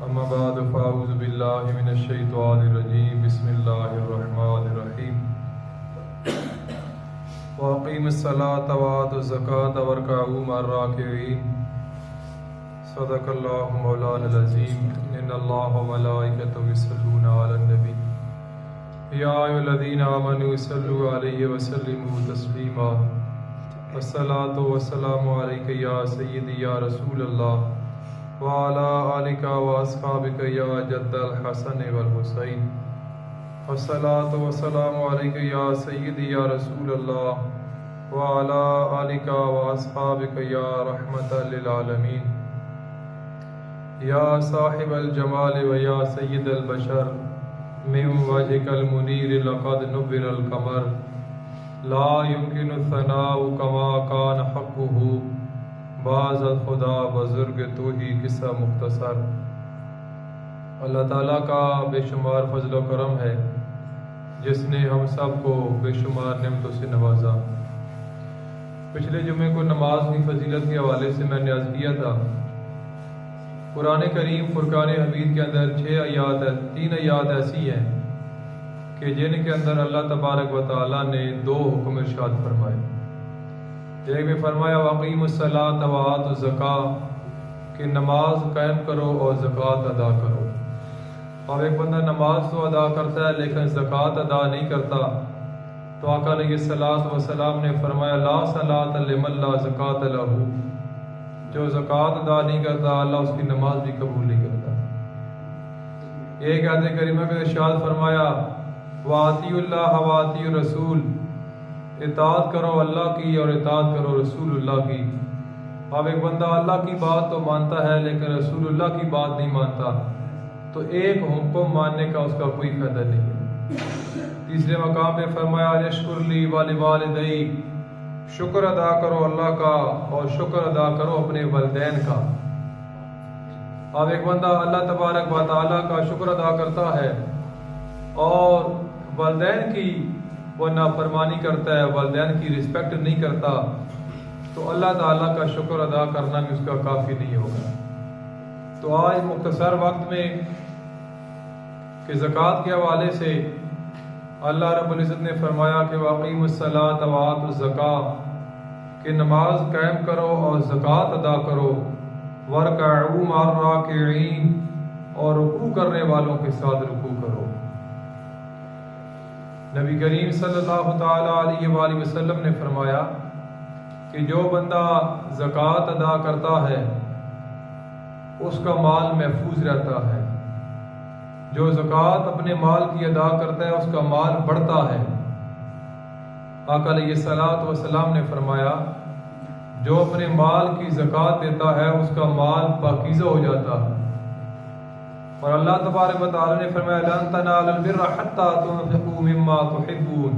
اما بعد فاعوذ باللہ من الشیطان الرجیم بسم اللہ الرحمن الرحیم واقیموا الصلاۃ وآتوا الزکاۃ وارکعوا مع الراکعین صدق اللہ مولانا العظیم ان اللہ وملائکتہ یصلون علی النبی یا ایھا الذین آمنوا صلوا علیہ وسلموا تسلیما الصلاۃ والسلام علیک یا سیدی یا رسول اللہ وعلى آلك وأصحابك يا جد الحسن والحسين والصلاة والسلام عليك يا سيدي يا رسول الله وعلى آلك وأصحابك يا رحمة للعالمين يا صاحب الجمال ويا سيد البشر من وجهك المنير لقد نبر القمر لا يمكن الثناء كما كان حقه بعض خدا بزرگ تو ہی قصہ مختصر۔ اللہ تعالیٰ کا بے شمار فضل و کرم ہے جس نے ہم سب کو بے شمار نعمتوں سے نوازا۔ پچھلے جمعے کو نماز کی فضیلت کے حوالے سے میں نے عرض کیا تھا، قرآن کریم فرقان حمید کے اندر 6 آیات ہے، 3 آیات ایسی ہیں کہ جن کے اندر اللہ تبارک و تعالیٰ نے 2 حکم ارشاد فرمائے۔ ایک میں فرمایا واقیموا الصلاۃ وآتوا الزکاۃ کہ نماز قائم کرو اور زکوٰۃ ادا کرو۔ اب ایک بندہ نماز تو ادا کرتا ہے لیکن زکوٰۃ ادا نہیں کرتا، تو آقا علیہ الصلوۃ والسلام نے فرمایا لا صلاۃ لمن لا زکوٰۃ لہ، جو زکوٰۃ ادا نہیں کرتا اللہ اس کی نماز بھی قبول نہیں کرتا۔ ایک آیت کریمہ میں ارشاد فرمایا وَأَطِیعُوا اللَّهَ وَأَطِیعُوا الرَّسُولَ، اطاعت کرو اللہ کی اور اطاعت کرو رسول اللہ کی۔ اب ایک بندہ اللہ کی بات تو مانتا ہے لیکن رسول اللہ کی بات نہیں مانتا، تو ایک حکم ماننے کا اس کا کوئی فائدہ نہیں ہے۔ تیسرے مقام پہ فرمایا اشکر لی ولوالدی، شکر ادا کرو اللہ کا اور شکر ادا کرو اپنے والدین کا۔ اب ایک بندہ اللہ تبارک و تعالیٰ کا شکر ادا کرتا ہے اور والدین کی وہ نافرمانی کرتا ہے، والدین کی رسپیکٹ نہیں کرتا، تو اللہ تعالیٰ کا شکر ادا کرنا بھی اس کا کافی نہیں ہوگا۔ تو آج مختصر وقت میں کہ زکوٰۃ کے حوالے سے اللہ رب العزت نے فرمایا کہ واقیموا الصلاۃ وآتوا الزکاۃ کہ نماز قائم کرو اور زکوٰۃ ادا کرو، وارکعوا مع الراکعین اور رکوع کرنے والوں کے ساتھ رکوع کرو۔ نبی کریم صلی اللہ تعالیٰ علیہ وآلہ وسلم نے فرمایا کہ جو بندہ زکوٰۃ ادا کرتا ہے اس کا مال محفوظ رہتا ہے، جو زکوٰۃ اپنے مال کی ادا کرتا ہے اس کا مال بڑھتا ہے۔ آقا علیہ الصلوۃ والسلام نے فرمایا جو اپنے مال کی زکوٰۃ دیتا ہے اس کا مال پاکیزہ ہو جاتا ہے۔ اور اللہ تبارک و تعالی نے فرمایا لن تنالوا البر حتى تنفقوا مما تحبون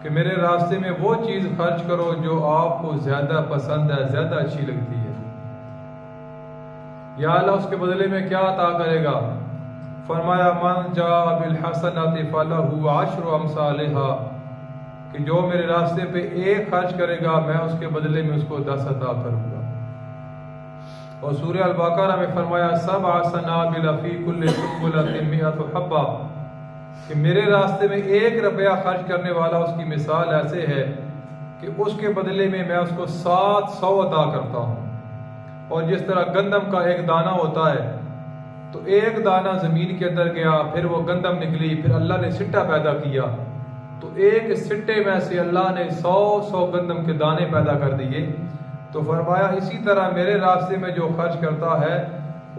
کہ میرے راستے میں وہ چیز خرچ کرو جو آپ کو زیادہ پسند ہے، زیادہ اچھی لگتی ہے۔ یا اللہ اس کے بدلے میں کیا عطا کرے گا؟ فرمایا من جاء بالحسنۃ فلہ عشر امثالھا کہ جو میرے راستے پہ 1 خرچ کرے گا میں اس کے بدلے میں اس کو 10 عطا کروں گا۔ اور سورہ البقرہ میں فرمایا 7 سنابل فی کل سنبلۃ 100 حبہ کہ میرے راستے میں 1 روپیہ خرچ کرنے والا اس کی مثال ایسے ہے کہ اس کے بدلے میں میں اس کو 700 عطا کرتا ہوں۔ اور جس طرح گندم کا 1 دانہ ہوتا ہے تو 1 دانہ زمین کے اندر گیا، پھر وہ گندم نکلی، پھر اللہ نے سٹا پیدا کیا، تو 1 سٹے میں سے اللہ نے 100 گندم کے دانے پیدا کر دیے۔ تو فرمایا اسی طرح میرے راستے میں جو خرچ کرتا ہے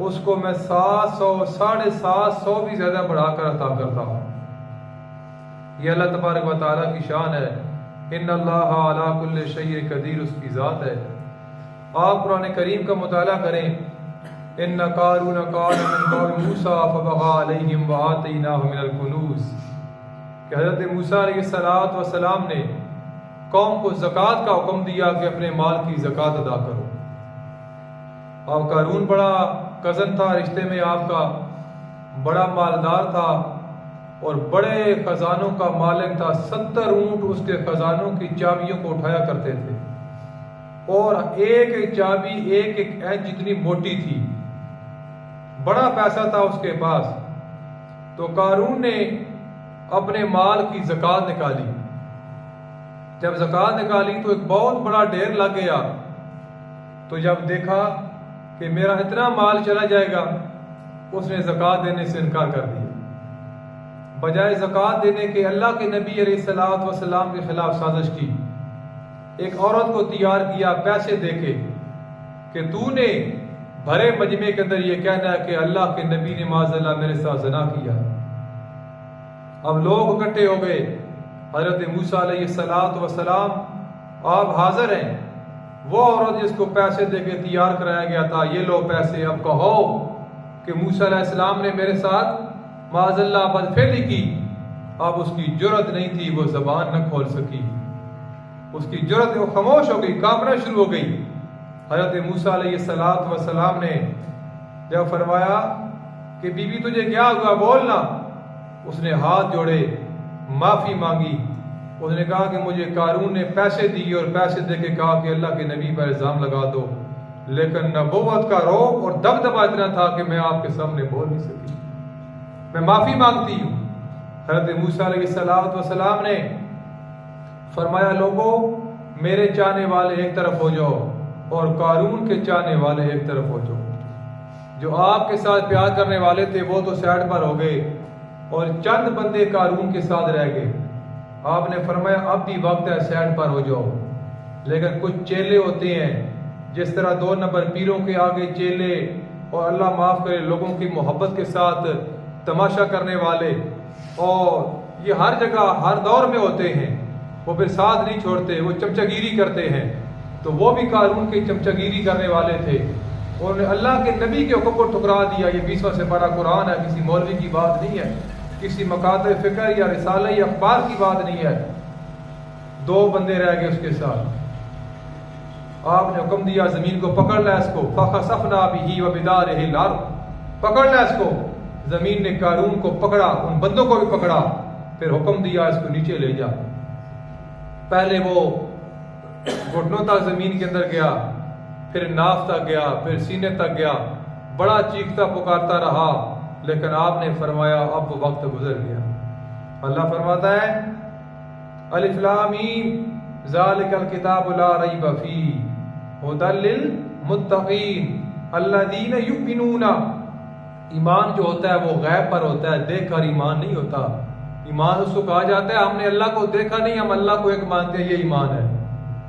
اس کو میں 700 750 بھی زیادہ بڑھا کر عطا کرتا ہوں۔ یہ اللہ تبارک و تعالیٰ کی شان ہے۔ ان اللہ علی کل شیء قدیر، اس کی ذات ہے۔ آپ قرآن کریم کا مطالعہ کریں۔ ان قارون کان من قوم موسیٰ فبغى علیہم وآتیناہ من الکنوز کہ حضرت موسیٰ علیہ السلام نے قوم کو زکوٰۃ کا حکم دیا کہ اپنے مال کی زکوٰۃ ادا کرو۔ اب قارون بڑا کزن تھا، رشتے میں آپ کا بڑا مالدار تھا اور بڑے خزانوں کا مالک تھا۔ 70 اونٹ اس کے خزانوں کی چابیوں کو اٹھایا کرتے تھے اور ایک ایک چابی ایک ایک اینچ جتنی موٹی تھی۔ بڑا پیسہ تھا اس کے پاس، تو قارون نے اپنے مال کی زکوٰۃ نکالی۔ جب زکوٰۃ نکالی تو ایک بہت بڑا ڈھیر لگ گیا، تو جب دیکھا کہ میرا اتنا مال چلا جائے گا، اس نے زکوٰۃ دینے سے انکار کر دیا۔ بجائے زکوٰۃ دینے کے اللہ کے نبی علیہ الصلوۃ والسلام کے خلاف سازش کی، ایک عورت کو تیار کیا پیسے دے کے کہ تو نے بھرے مجمع کے اندر یہ کہنا ہے کہ اللہ کے نبی نے معاذ اللہ میرے ساتھ زنا کیا۔ اب لوگ اکٹھے ہو گئے، حضرت موسیٰ علیہ السلام آپ حاضر ہیں، وہ عورت جس کو پیسے دے کے تیار کرایا گیا تھا، یہ لو پیسے، اب کہو کہ موسیٰ علیہ السلام نے میرے ساتھ معاذ اللہ بدفعلی کی۔ اب اس کی جرت نہیں تھی، وہ زبان نہ کھول سکی، اس کی جرت وہ خاموش ہو گئی، کانپنا شروع ہو گئی۔ حضرت موسیٰ علیہ السلام نے جب فرمایا کہ بی بی تجھے کیا ہوا بولنا، اس نے ہاتھ جوڑے، معافی مانگی۔ اس نے کہا کہ مجھے قارون نے پیسے دیے اور پیسے دے کے کہا کہ اللہ کے نبی پر الزام لگا دو، لیکن نبوت کا روب اور دبدبا اتنا تھا کہ میں آپ کے سامنے بول نہیں سکی، میں معافی مانگتی ہوں۔ حضرت موسیٰ علیہ السلام نے فرمایا لوگوں میرے چاہنے والے ایک طرف ہو جاؤ اور قارون کے چاہنے والے ایک طرف ہو جاؤ۔ جو آپ کے ساتھ پیار کرنے والے تھے وہ تو سائڈ پر ہو گئے اور چند بندے قارون کے ساتھ رہ گئے۔ آپ نے فرمایا اب بھی وقت ہے، سائڈ پر ہو جاؤ۔ لیکن کچھ چیلے ہوتے ہیں، جس طرح 2 نمبر پیروں کے آگے چیلے اور اللہ معاف کرے لوگوں کی محبت کے ساتھ تماشا کرنے والے، اور یہ ہر جگہ ہر دور میں ہوتے ہیں، وہ پھر ساتھ نہیں چھوڑتے، وہ چمچگیری کرتے ہیں۔ تو وہ بھی قارون کی چمچگیری کرنے والے تھے، انہوں نے اللہ کے نبی کے حکم کو ٹھکرا دیا۔ یہ 20واں سپارہ قرآن ہے، کسی مولوی کی بات نہیں ہے، کسی مکاتب فکر یا رسالہ یا اخبار کی بات نہیں ہے۔ 2 بندے رہ گئے اس کے ساتھ، آپ نے حکم دیا زمین کو پکڑ لیا اس کو، فخسفنا بہ وبدارہ الارض، پکڑ لیا اس کو۔ زمین نے قارون کو پکڑا، ان بندوں کو بھی پکڑا، پھر حکم دیا اس کو نیچے لے جا۔ پہلے وہ گھٹنوں تک زمین کے اندر گیا، پھر ناف تک گیا، پھر سینے تک گیا، بڑا چیختا پکارتا رہا، لیکن آپ نے فرمایا اب وقت گزر گیا۔ اللہ فرماتا ہے الف لام میم ذالک الکتاب لا ریب فیہ ھدی للمتقین الذین یؤمنون۔ ایمان جو ہوتا ہے وہ غیب پر ہوتا ہے، دیکھ کر ایمان نہیں ہوتا۔ ایمان اس کو کہا جاتا ہے ہم نے اللہ کو دیکھا نہیں، ہم اللہ کو ایک مانتے ہیں، یہ ایمان ہے۔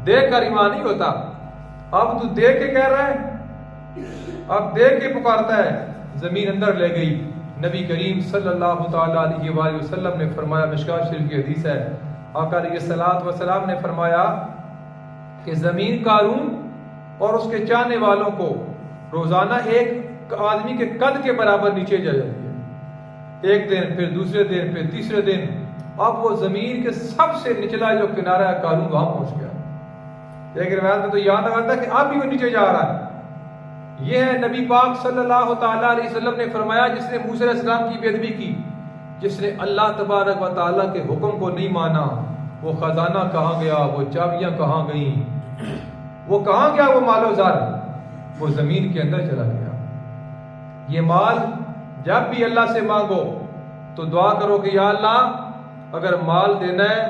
دیکھ کر ایمان نہیں ہوتا۔ اب تو دیکھ کے کہہ رہا ہے، اب دیکھ کے پکارتا ہے۔ زمین اندر لے گئی۔ نبی کریم صلی اللہ تعالی علیہ وآلہ وسلم نے فرمایا، مشکوٰۃ شریف کی حدیث ہے، آقا علیہ الصلوۃ والسلام نے فرمایا کہ زمین قارون اور اس کے چاہنے والوں کو روزانہ ایک آدمی کے قد کے برابر نیچے جا جاتی ہے۔ ایک دن، پھر دوسرے دن، پھر تیسرے دن، اب وہ زمین کے سب سے نچلا جو کنارہ ہے قارون وہاں پہنچ گیا۔ ایک روایت میں تو یاد آتا ہے کہ اب بھی وہ نیچے جا رہا ہے۔ یہ ہے نبی پاک صلی اللہ تعالی علیہ وسلم نے فرمایا جس نے موسیٰ علیہ السلام کی بے ادبی کی، جس نے اللہ تبارک و تعالیٰ کے حکم کو نہیں مانا، وہ خزانہ کہاں گیا، وہ چابیاں کہاں گئیں، وہ کہاں گیا، وہ مال و زر، وہ زمین کے اندر چلا گیا۔ یہ مال جب بھی اللہ سے مانگو تو دعا کرو کہ یا اللہ اگر مال دینا ہے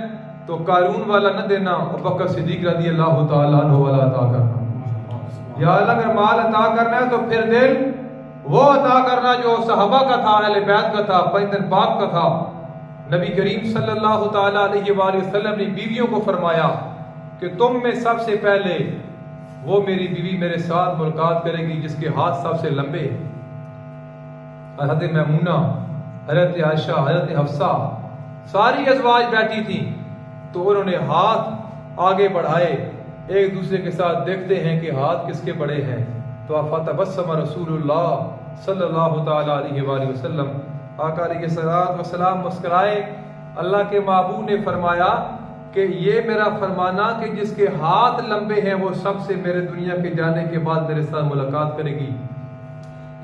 تو قارون والا نہ دینا، ابوبکر صدیق رضی اللہ تعالیٰ عنہ والا عطا کرنا۔ یا اللہ اگر مال عطا کرنا ہے تو پھر دل وہ عطا کرنا جو صحابہ کا تھا، اہل بیت کا تھا، پیغمبر پاک کا تھا۔ نبی کریم صلی اللہ تعالیٰ علیہ وآلہ وسلم نے بیویوں کو فرمایا کہ تم میں سب سے پہلے وہ میری بیوی میرے ساتھ ملاقات کرے گی جس کے ہاتھ سب سے لمبے۔ حضرت میمونہ، حضرت عائشہ، حضرت حفصہ، ساری ازواج بیٹھی تھیں تو انہوں نے ہاتھ آگے بڑھائے، ایک دوسرے کے ساتھ دیکھتے ہیں کہ ہاتھ کس کے بڑے ہیں، تو فتبسم رسول اللہ صلی اللہ تعالیٰ علیہ وآلہ وسلم، آقا علیہ الصلوۃ والسلام مسکرائے۔ اللہ کے محبوب نے فرمایا کہ یہ میرا فرمانا کہ جس کے ہاتھ لمبے ہیں وہ سب سے میرے دنیا کے جانے کے بعد میرے ساتھ ملاقات کرے گی۔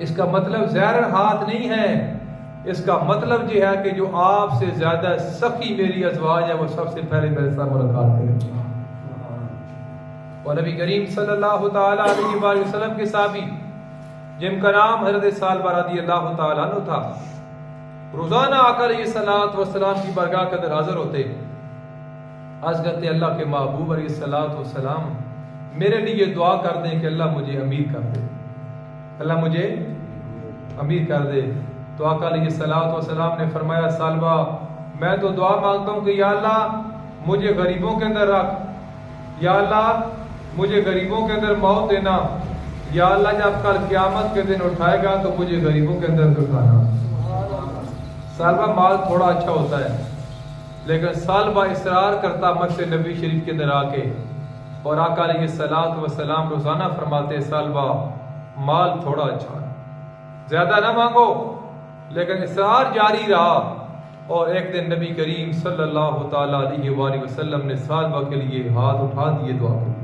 اس کا مطلب ظاہر ہاتھ نہیں ہے، اس کا مطلب یہ ہے کہ جو آپ سے زیادہ سخی میری ازواج ہے وہ سب سے پہلے میرے ساتھ ملاقات کرے گی۔ اور نبی کریم صلی اللہ تعالی علیہ وآلہ وسلم کے صحابی جن کا نام حضرت سالبہ رضی اللہ تعالیٰ عنہ تھا، روزانہ آقا علیہ الصلوۃ والسلام کی بارگاہ کے اندر حاضر ہوتے، عرض کرتے اللہ کے محبوب علیہ الصلوۃ والسلام میرے لیے دعا کر دیں کہ اللہ مجھے امیر کر دے، اللہ مجھے امیر کر دے۔ تو آقا علیہ الصلوۃ والسلام نے فرمایا سالبہ میں تو دعا مانگتا ہوں کہ یا اللہ مجھے غریبوں کے اندر رکھ، یا اللہ مجھے غریبوں کے اندر موت دینا، یا اللہ جب کل قیامت کے دن اٹھائے گا تو مجھے غریبوں کے اندر اٹھانا۔ سالبہ مال تھوڑا اچھا ہوتا ہے، لیکن سالبہ اصرار کرتا مسجد نبی شریف کے اندر آ کے، اور آقا علیہ الصلوۃ والسلام روزانہ فرماتے سالبہ مال تھوڑا اچھا ہے، زیادہ نہ مانگو، لیکن اصرار جاری رہا۔ اور ایک دن نبی کریم صلی اللہ تعالیٰ علیہ وآلہ وسلم نے سالبہ کے لیے ہاتھ اٹھا دیے دعا کے لیے۔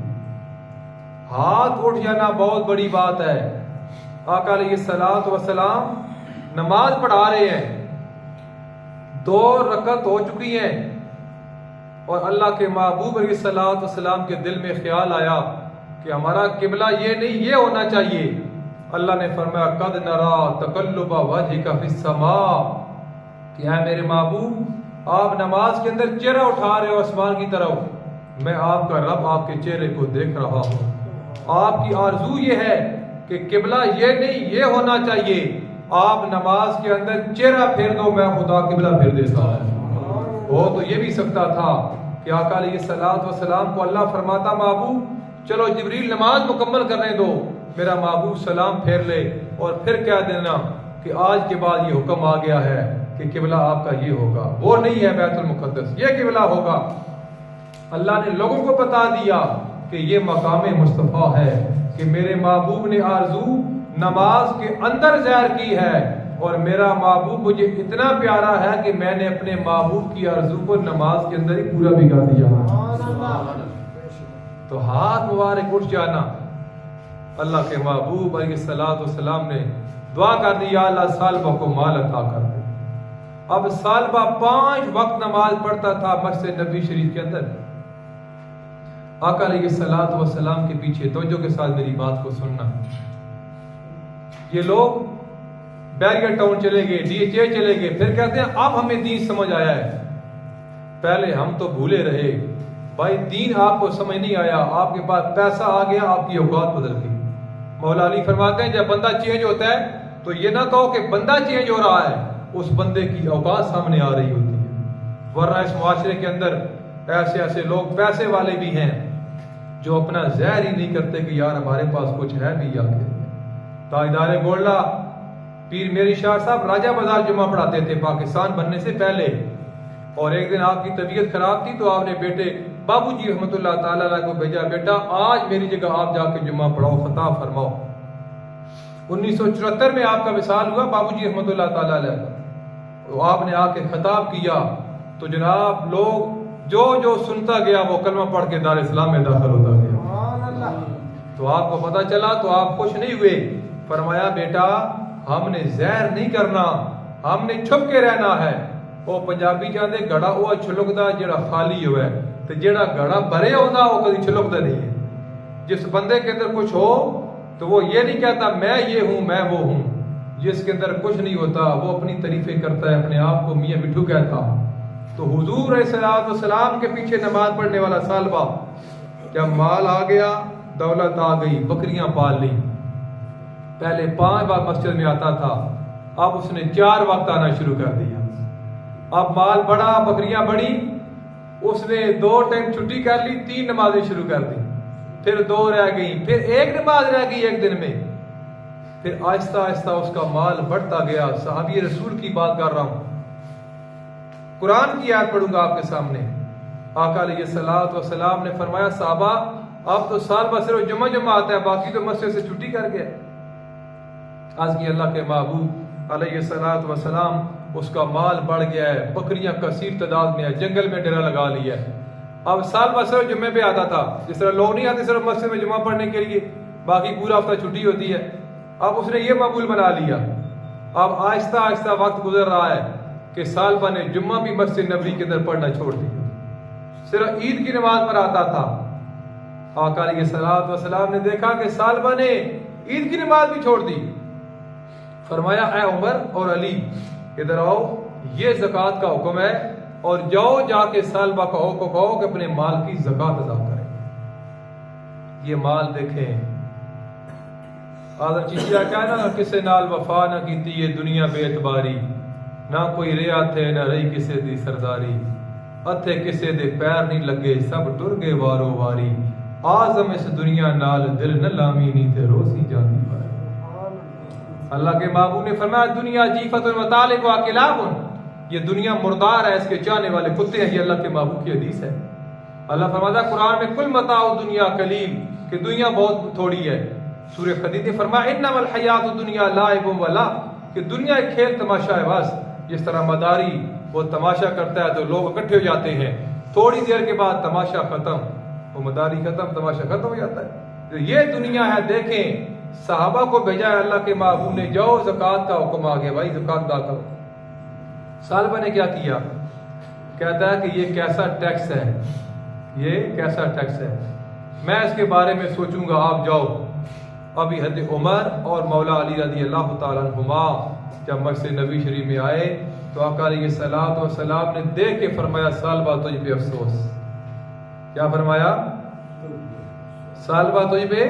ہاتھ اٹھ جانا بہت بڑی بات ہے۔ آقا علیہ الصلوۃ والسلام نماز پڑھا رہے ہیں، 2 رکعت ہو چکی ہیں، اور اللہ کے محبوب علیہ الصلوۃ والسلام کے دل میں خیال آیا کہ ہمارا قبلہ یہ نہیں، یہ ہونا چاہیے۔ اللہ نے فرمایا قد نرا تقلب وجهک فی السماء، کہ اے میرے محبوب آپ نماز کے اندر چہرہ اٹھا رہے ہو آسمان کی طرف، میں آپ کا رب آپ کے چہرے کو دیکھ رہا ہوں۔ آپ کی آرزو یہ ہے کہ قبلہ یہ نہیں، یہ ہونا چاہیے، آپ نماز کے اندر چہرہ پھیر دو، میں خدا قبلہ پھیر دیتا ہوں۔ وہ تو یہ بھی سکتا تھا کہ آقا علیہ الصلوۃ والسلام کو اللہ فرماتا محبوب چلو جبریل نماز مکمل کرنے دو، میرا محبوب سلام پھیر لے، اور پھر کہہ دینا کہ آج کے بعد یہ حکم آ گیا ہے کہ قبلہ آپ کا یہ ہوگا، وہ نہیں ہے بیت المقدس، یہ قبلہ ہوگا۔ اللہ نے لوگوں کو بتا دیا کہ یہ مقام مصطفیٰ ہے، کہ میرے محبوب نے آرزو نماز کے اندر ظاہر کی ہے، اور میرا محبوب مجھے اتنا پیارا ہے کہ میں نے اپنے محبوب کی آرزو کو نماز کے اندر ہی پورا بھی کر دیا۔ تو ہاتھ مبارک اٹھ جانا۔ اللہ کے محبوب علیہ الصلوۃ والسلام نے دعا کر دی یا اللہ سالبہ کو مال عطا کر دے۔ اب سالبہ 5 وقت نماز پڑھتا تھا مسجد نبی شریف کے اندر۔ آقا علیہ الصلوۃ والسلام کے پیچھے توجہ کے ساتھ میری بات کو سننا، یہ لوگ بیریئر ٹاؤن چلے گئے، ڈی ایچ اے چلے گئے، پھر کہتے ہیں اب ہمیں دین سمجھ آیا ہے، پہلے ہم تو بھولے رہے بھائی، دین آپ کو سمجھ نہیں آیا، آپ کے پاس پیسہ آ گیا، آپ کی اوقات بدل گئی۔ مولا علی فرماتے ہیں جب بندہ چینج ہوتا ہے تو یہ نہ کہو کہ بندہ چینج ہو رہا ہے، اس بندے کی اوقات سامنے آ رہی ہوتی ہے۔ ورنہ اس معاشرے کے اندر ایسے لوگ پیسے والے بھی ہیں جو اپنا ظاہر ہی نہیں کرتے کہ یار ہمارے پاس کچھ ہے بھی یا کہ تاجدار گولڈا پیر میری شاہ صاحب راجہ بازار جمعہ پڑھاتے تھے پاکستان بننے سے پہلے، اور ایک دن آپ کی طبیعت خراب تھی تو آپ نے بیٹے بابو جی رحمۃ اللہ تعالیٰ علیہ کو بھیجا، بیٹا آج میری جگہ آپ جا کے جمعہ پڑھاؤ، خطاب فرماؤ۔ 1974 میں آپ کا وصال ہوا بابو جی رحمۃ اللہ تعالیٰ علیہ کا، تو آپ نے آ کے خطاب کیا تو جناب لوگ جو سنتا گیا وہ کلمہ پڑھ کے دار اسلام میں داخل ہوتا گیا۔ تو آپ کو پتا چلا تو آپ خوش نہیں ہوئے، فرمایا بیٹا ہم نے زہر نہیں کرنا، ہم نے چھپ کے رہنا ہے۔ وہ پنجابی کہتے گھڑا وہ چھلکدا جڑا خالی ہوئے، تو جڑا گھڑا بھرے ہوتا وہ کبھی چھلکتا نہیں ہے۔ جس بندے کے اندر کچھ ہو تو وہ یہ نہیں کہتا میں یہ ہوں میں وہ ہوں، جس کے اندر کچھ نہیں ہوتا وہ اپنی تعریفیں کرتا ہے، اپنے آپ کو میاں مٹھو کہتا۔ تو حضور علیہ الصلوۃ والسلام کے پیچھے نماز پڑھنے والا سالبہ جب مال آ گیا، دولت آ گئی، بکریاں پال لی، پہلے 5 بار مسجد میں آتا تھا، اب اس نے 4 وقت آنا شروع کر دیا۔ اب مال بڑھا، بکریاں بڑھی، اس نے 2 ٹائم چھٹی کر لی، 3 نمازیں شروع کر دی، پھر 2 رہ گئی، پھر 1 نماز رہ گئی ایک دن میں، پھر آہستہ آہستہ اس کا مال بڑھتا گیا۔ صحابی رسول کی بات کر رہا ہوں، قرآن کی آیت پڑھوں گا آپ کے سامنے۔ آقا علیہ الصلوۃ والسلام نے فرمایا صحابہ اب تو سال بھر صرف جمعہ آتا ہے، باقی تو مسجد سے چھٹی کر گیا۔ آج کی اللہ کے محبوب علیہ الصلوۃ والسلام اس کا مال بڑھ گیا ہے، بکریاں کثیر تعداد میں ہے، جنگل میں ڈیرا لگا لیا ہے۔ اب سال بھر صرف جمعے پہ آتا تھا، جس طرح لوگ نہیں آتے صرف مسجد میں جمعہ پڑھنے کے لیے، باقی پورا ہفتہ چھٹی ہوتی ہے۔ اب اس نے یہ معمول بنا لیا۔ اب آہستہ آہستہ وقت گزر رہا ہے کہ سال بھر نے جمعہ بھی مسجد نبوی کے اندر پڑھنا چھوڑ دیا، صرف عید کی نماز پر آتا تھا۔ آقا علیہ الصلوۃ والسلام نے دیکھا کہ سال بھر نے عید کی نماز بھی چھوڑ دی، فرمایا اے عمر اور علی ادھر آؤ، یہ زکوٰۃ کا حکم ہے، اور جاؤ جا کے سالبہ کو کہو کہ اپنے مال کی زکوٰۃ ادا کریں۔ یہ مال دیکھیں، آدھا چیزیں کیا ہے نا، کسے نال وفا نہ کیتی یہ دنیا بے اعتباری، نہ کوئی ریا تھے نہ رہی کسے دی سرداری، اتھے کسے دے پیر نہیں لگے سب ٹر گئے وارو واری، آزم اس دنیا نال دل نہ لامی نہیں تے روزی جانی پر۔ اللہ کے محبوب نے فرمایا دنیا جیفت المطالب و کلاب، یہ دنیا مردار ہے، اس کے چاہنے والے کتے ہیں، یہ اللہ کے محبوب کی حدیث ہے۔ اللہ فرماتا ہے قرآن میں کل متاع دنیا قلیل، کہ دنیا بہت تھوڑی ہے۔ سورہ خدیجہ نے فرمایا انما الحیات الدنیا لعب و لہو، کہ دنیا ایک کھیل تماشا ہے بس۔ جس طرح مداری وہ تماشا کرتا ہے تو لوگ اکٹھے ہو جاتے ہیں، تھوڑی دیر کے بعد تماشا ختم، وہ مداری ختم، تماشا ختم ہو جاتا ہے۔ تو یہ دنیا ہے۔ دیکھیں صحابہ کو بھیجا ہے اللہ کے محبوب نے، جاؤ زکوٰۃ کا حکم آ گیا بھائی، زکوٰۃ ادا کرو۔ سالبہ نے کیا کیا؟ کہتا ہے کہ یہ کیسا ٹیکس ہے، یہ کیسا ٹیکس ہے، میں اس کے بارے میں سوچوں گا، آپ جاؤ۔ ابھی حضرت عمر اور مولا علی رضی اللہ تعالیٰ عنہما جب مسجد نبی شریف میں آئے تو آقا علیہ الصلوۃ والسلام نے دیکھ کے فرمایا سالبہ تجھ پہ افسوس۔ کیا فرمایا؟ سالبہ تجھ پہ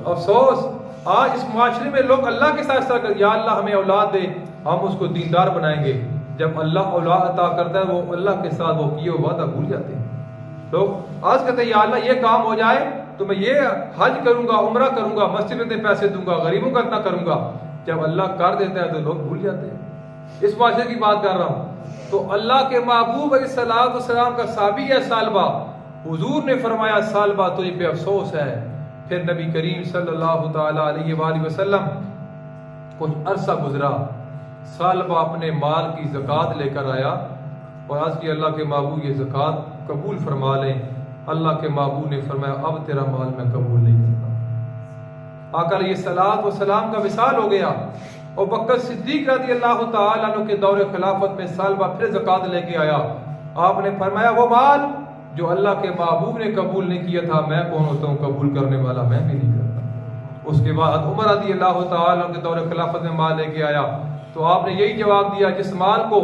افسوس۔ آج اس معاشرے میں لوگ اللہ کے ساتھ کر، یا اللہ ہمیں اولاد دے، ہم اس کو دیندار بنائیں گے۔ جب اللہ اولاد عطا کرتا ہے وہ اللہ کے ساتھ وہ کیے وعدہ بھول جاتے ہیں۔ لوگ آج کہتے ہیں یا اللہ یہ کام ہو جائے تو میں یہ حج کروں گا، عمرہ کروں گا، مسجد میں اتنے پیسے دوں گا، غریبوں کا اتنا کروں گا۔ جب اللہ کر دیتا ہے تو لوگ بھول جاتے ہیں۔ اس معاشرے کی بات کر رہا ہوں۔ تو اللہ کے محبوب علیہ الصلوۃ والسلام کا صحابی ہے سالبہ، حضور نے فرمایا سالبہ تجھ پہ افسوس ہے۔ پھر نبی کریم صلی اللہ تعالی علیہ وآلہ وسلم کچھ عرصہ گزرا، سالبہ اپنے مال کی زکوٰۃ لے کر آیا اور عرض کی اللہ کے محبوب یہ زکوٰۃ قبول فرما لیں۔ اللہ کے محبوب نے فرمایا اب تیرا مال میں قبول نہیں کرتا۔ آقا علیہ الصلوۃ والسلام کا وصال ہو گیا اور بکر صدیق رضی اللہ تعالیٰ عنہ کے دور خلافت میں سالبہ پھر زکوٰۃ لے کے آیا۔ آپ نے فرمایا وہ مال جو اللہ کے محبوب نے قبول نہیں کیا تھا میں کون ہوتا ہوں قبول کرنے والا، میں بھی نہیں کرتا۔ اس کے بعد عمر رضی اللہ تعالیٰ عنہ کے دور خلافت میں مال لے کے آیا تو آپ نے یہی جواب دیا جس مال کو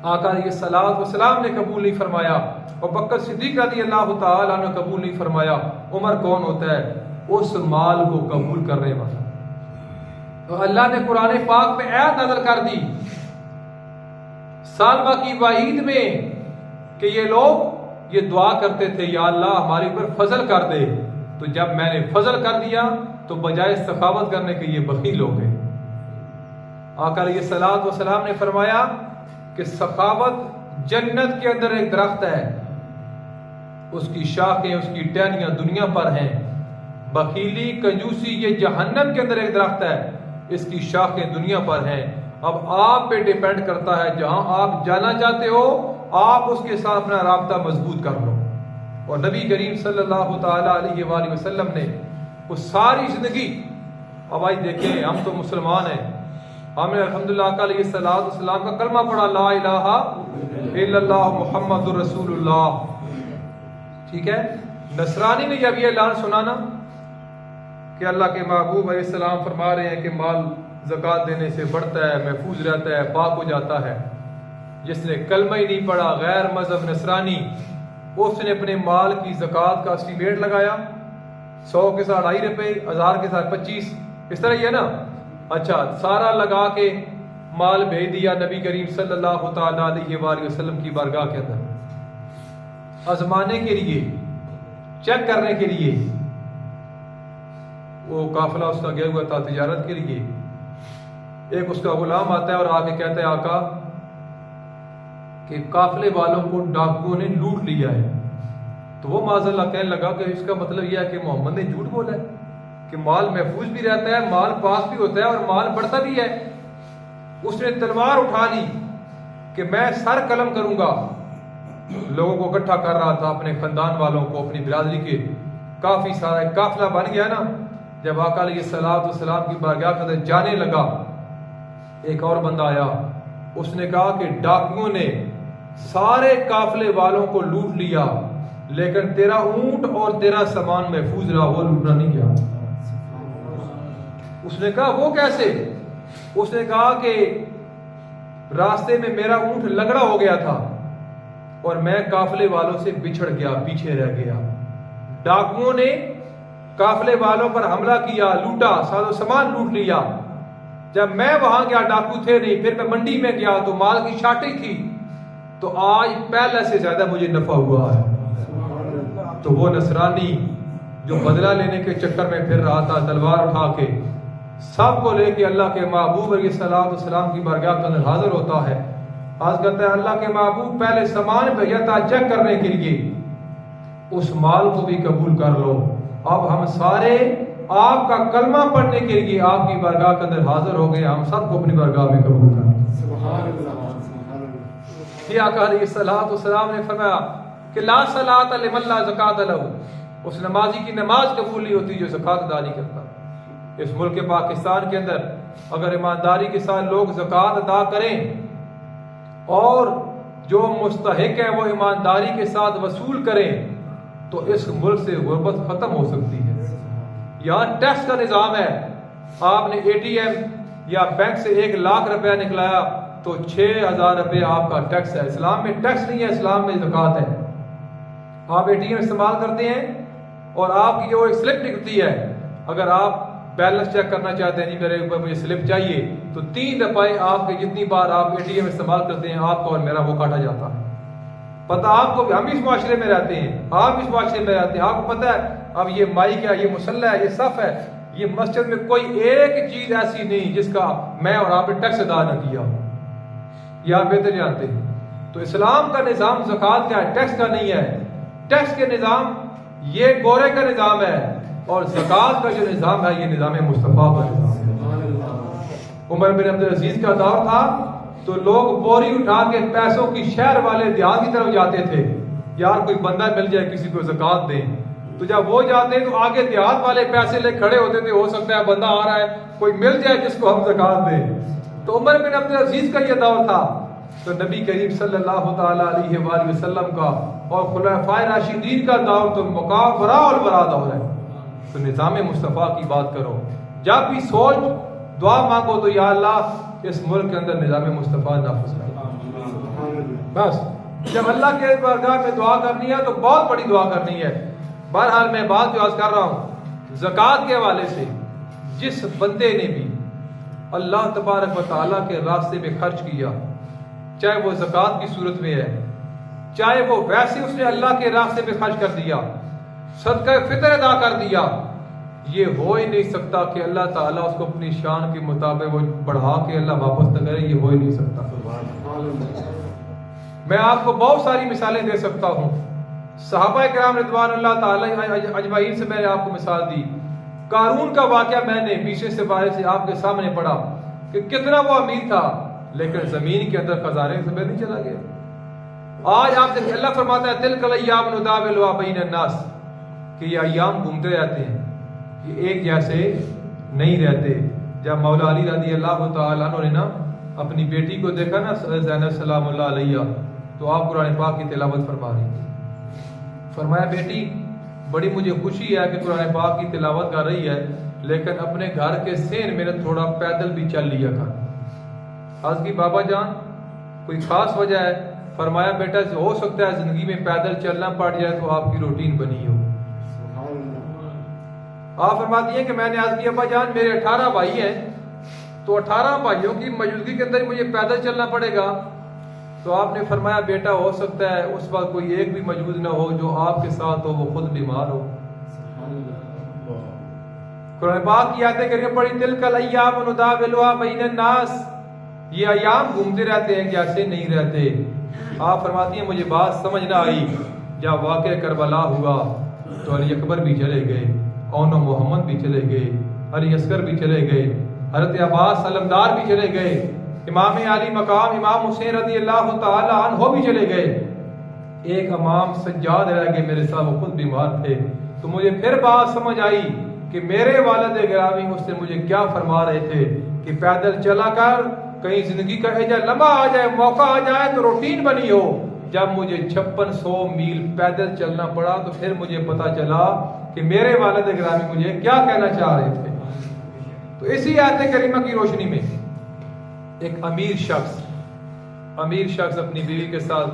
آقا علیہ الصلوۃ والسلام نے قبول نہیں فرمایا اور بکر صدیق رضی اللہ تعالیٰ عنہ قبول نہیں فرمایا، عمر کون ہوتا ہے؟ اس مال کو قبول کرنے والا۔ تو اللہ نے قرآن پاک میں آیت نازل کر دی سالبہ کی وعید میں کہ یہ لوگ یہ دعا کرتے تھے یا اللہ ہمارے اوپر فضل کر دے، تو جب میں نے فضل کر دیا تو بجائے سخاوت کرنے کے یہ بخیل ہو گئے۔ آقا علیہ الصلوۃ والسلام نے فرمایا کہ سخاوت جنت کے اندر ایک درخت ہے، اس کی شاخیں اس کی ٹہنیاں دنیا پر ہیں۔ بخیلی کنجوسی یہ جہنم کے اندر ایک درخت ہے، اس کی شاخیں دنیا پر ہیں۔ اب آپ پہ ڈیپینڈ کرتا ہے جہاں آپ جانا چاہتے ہو آپ اس کے ساتھ اپنا رابطہ مضبوط کر لو۔ اور نبی کریم صلی اللہ تعالی علیہ وآلہ وسلم نے وہ ساری زندگی، اب آج دیکھیں ہم تو مسلمان ہیں، ہم نے الحمدللہ آقا علیہ الصلوۃ والسلام کا کلمہ پڑھا لا الہ الا اللہ محمد رسول اللہ، ٹھیک ہے۔ نصرانی نے جب یہ اعلان سنا نا کہ اللہ کے محبوب علیہ السلام فرما رہے ہیں کہ مال زکوٰۃ دینے سے بڑھتا ہے، محفوظ رہتا ہے، پاک ہو جاتا ہے، جس نے کلمہ ہی نہیں پڑھا غیر مذہب نصرانی، اس نے اپنے مال کی زکوٰۃ کا اسٹیمیٹ لگایا 100 کے ساتھ 2.5 روپے، 1000 کے ساتھ 25، اس طرح ہی ہے نا، اچھا سارا لگا کے مال بھیج دیا نبی کریم صلی اللہ تعالی علیہ وآلہ وسلم کی بارگاہ کے اندر آزمانے کے لیے، چیک کرنے کے لیے۔ وہ قافلہ اس کا گیا ہوا تھا تجارت کے لیے، ایک اس کا غلام آتا ہے اور آگے کہتا ہے آقا کہ قافلے والوں کو ڈاکوؤں نے لوٹ لیا ہے۔ تو وہ معاذ اللہ کہنے لگا کہ اس کا مطلب یہ ہے کہ محمد نے جھوٹ بولا ہے کہ مال محفوظ بھی رہتا ہے، مال پاک بھی ہوتا ہے اور مال بڑھتا بھی ہے۔ اس نے تلوار اٹھا لی کہ میں سر قلم کروں گا، لوگوں کو اکٹھا کر رہا تھا، اپنے خاندان والوں کو، اپنی برادری کے، کافی سارا قافلہ بن گیا نا۔ جب آقا علیہ الصلوۃ والسلام کی بارگاہ کے اندر جانے لگا، ایک اور بندہ آیا، اس نے کہا کہ ڈاکوؤں نے سارے قافلے والوں کو لوٹ لیا لیکن تیرا اونٹ اور تیرا سامان محفوظ رہا، وہ لوٹنا نہیں گیا۔ اس نے کہا وہ کیسے؟ اس نے کہا کہ راستے میں میرا اونٹ لنگڑا ہو گیا تھا اور میں قافلے والوں سے بچھڑ گیا، پیچھے رہ گیا۔ ڈاکوؤں نے قافلے والوں پر حملہ کیا، لوٹا، ساز و سامان لوٹ لیا۔ جب میں وہاں گیا ڈاکو تھے نہیں، پھر میں منڈی میں گیا تو مال کی شارٹیج تھی، تو آج پہلے سے زیادہ مجھے نفع ہوا ہے۔ تو وہ نصرانی جو بدلہ لینے کے چکر میں پھر رہا تھا تلوار اٹھا کے، سب کو لے کے اللہ کے محبوب علیہ السلام کی بارگاہ کے اندر حاضر ہوتا ہے۔ آج کہتا ہے اللہ کے محبوب پہلے سامان بھیجا تھا چیک کرنے کے لیے، اس مال کو بھی قبول کر لو۔ اب ہم سارے آپ کا کلمہ پڑھنے کے لیے آپ کی بارگاہ کے اندر حاضر ہو گئے، ہم سب کو اپنی بارگاہ میں قبول کر لیں۔ سبحان اللہ۔ یہ آقا علیہ السلام نے فرمایا کہ لا صلاۃ لمن لا زکات لہ، اس نمازی کی نماز قبول نہیں ہوتی جو زکات ادا نہیں کرتا۔ اس ملک پاکستان کے اندر اگر ایمانداری کے ساتھ لوگ زکات ادا کریں اور جو مستحق ہیں وہ ایمانداری کے ساتھ وصول کریں تو اس ملک سے غربت ختم ہو سکتی ہے۔ یہاں ٹیکس کا نظام ہے، آپ نے اے ٹی ایم یا بینک سے 1 لاکھ روپیہ نکلایا تو 6,000 روپے آپ کا ٹیکس ہے۔ اسلام میں ٹیکس نہیں ہے، اسلام میں زکات ہے۔ آپ اے ٹی ایم استعمال کرتے ہیں اور آپ کی جو ایک سلپ نکلتی ہے، اگر آپ بیلنس چیک کرنا چاہتے ہیں نہیں میرے اوپر مجھے سلپ چاہیے تو 3 دفعہ آپ کے جتنی بار آپ اے ٹی ایم استعمال کرتے ہیں آپ کا اور میرا وہ کاٹا جاتا ہے۔ پتہ آپ کو، ہم اس معاشرے میں رہتے ہیں، آپ اس معاشرے میں رہتے ہیں، آپ کو پتہ ہے اب یہ مائک ہے، یہ مصلی ہے، یہ صف ہے، یہ مسجد میں کوئی ایک چیز ایسی نہیں جس کا میں اور آپ نے ٹیکس ادا نہ کیا، یہ آپ بہتر جانتے ہیں۔ تو اسلام کا نظام زکوٰۃ کا ہے، ٹیکس کا نہیں ہے۔ ٹیکس کے نظام یہ گورے کا نظام ہے اور زکوٰۃ کا جو نظام ہے یہ نظام مصطفیٰ کا نظام ہے۔ عمر بن عبدالعزیز کا دور تھا تو لوگ بوری اٹھا کے پیسوں کی شہر والے دیہات کی طرف جاتے تھے، یار کوئی بندہ مل جائے کسی کو زکوٰۃ دیں، تو جب وہ جاتے تو آگے دیہات والے پیسے لے کھڑے ہوتے تھے، ہو سکتا ہے بندہ آ رہا ہے کوئی مل جائے جس کو ہم زکوٰۃ دیں۔ تو عمر بن عبدالعزیز کا یہ دور تھا، تو نبی کریم صلی اللہ تعالی علیہ وآلہ وسلم کا اور خلفائے راشدین کا دور تو مقابرہ اور برا دور ہے۔ تو نظام مصطفیٰ کی بات کرو، جب بھی سوچ دعا مانگو تو یا اللہ اس ملک کے اندر نظام مصطفیٰ نافذ کر۔ بس جب اللہ کے بارگاہ میں دعا کرنی ہے تو بہت بڑی دعا کرنی ہے۔ بہرحال میں بات جو عرض کر رہا ہوں زکوٰۃ کے حوالے سے، جس بندے نے بھی اللہ تبارک و تعالیٰ کے راستے میں خرچ کیا، چاہے وہ زکوٰۃ کی صورت میں ہے، چاہے وہ ویسے اس نے اللہ کے راستے میں خرچ کر دیا، صدقہ فطر ادا کر دیا، یہ ہو ہی نہیں سکتا کہ اللہ تعالیٰ اس کو اپنی شان کے مطابق وہ بڑھا کے اللہ واپس نہ کرے، یہ ہو ہی نہیں سکتا۔ میں آپ کو بہت ساری مثالیں دے سکتا ہوں، صحابہ کرام رضوان اللہ تعالی اجمعین سے میں نے آپ کو مثال دی۔ قارون کا واقعہ میں نے 20 سپارے سے آپ کے سامنے پڑھا کہ کتنا وہ امیر تھا لیکن زمین کے اندر خزانے سے نہیں چلا گیا۔ آج آپ دیکھیں اللہ فرماتا ہے تلک الایام نداولها بین الناس، کہ یہ ایام گھومتے رہتے ہیں، یہ ایک جیسے نہیں رہتے۔ جب مولا علی رضی اللہ تعالیٰ عنہ نے نا اپنی بیٹی کو دیکھا نا زینب سلام اللہ علیہ، تو آپ قرآن پاک کی تلاوت فرما رہی تھی، فرمایا بیٹی بڑی مجھے خوشی ہے کہ قرآن پاک کی تلاوت کر رہی ہے، لیکن اپنے گھر کے سین میں تھوڑا پیدل بھی چل لیا کر۔ آج کی بابا جان کوئی خاص وجہ ہے؟ فرمایا بیٹا ہو سکتا ہے زندگی میں پیدل چلنا پڑ جائے تو آپ کی روٹین بنی ہو۔ آپ فرماتی ہیں کہ میں نے آج کی ابا جان میرے 18 بھائی ہیں، تو 18 بھائیوں کی موجودگی کے اندر مجھے پیدل چلنا پڑے گا، تو آپ نے فرمایا بیٹا ہو سکتا ہے اس وقت کوئی ایک بھی موجود نہ ہو جو آپ کے ساتھ ہو، وہ خود بیمار ہو۔ قرآن پاک کی آیتیں کریمہ پڑھی تلک الایام نداولها بین الناس، یہ ایام گھومتے رہتے ہیں جیسے نہیں رہتے۔ آپ فرماتی ہیں مجھے بات سمجھ نہ آئی، جب واقعہ کربلا ہوا تو علی اکبر بھی چلے گئے، اون محمد بھی چلے گئے، علی اصغر بھی چلے گئے، حضرت عباس علمدار بھی چلے گئے، امام علی مقام امام حسین رضی اللہ تعالی عنہ بھی چلے گئے، ایک امام سجاد رہ گئے میرے ساتھ، وہ خود بیمار تھے۔ تو مجھے پھر بات سمجھ آئی کہ میرے والد گرامی اس نے مجھے کیا فرما رہے تھے کہ پیدل چلا کر، کہیں زندگی کا ایجا لمحہ آ جائے، موقع آ جائے تو روٹین بنی ہو۔ جب مجھے 5600 میل پیدل چلنا پڑا تو پھر مجھے پتا چلا کہ میرے والد گرامی مجھے کیا کہنا چاہ رہے تھے۔ تو اسی آیت کریمہ کی روشنی میں ایک امیر شخص اپنی بیوی کے ساتھ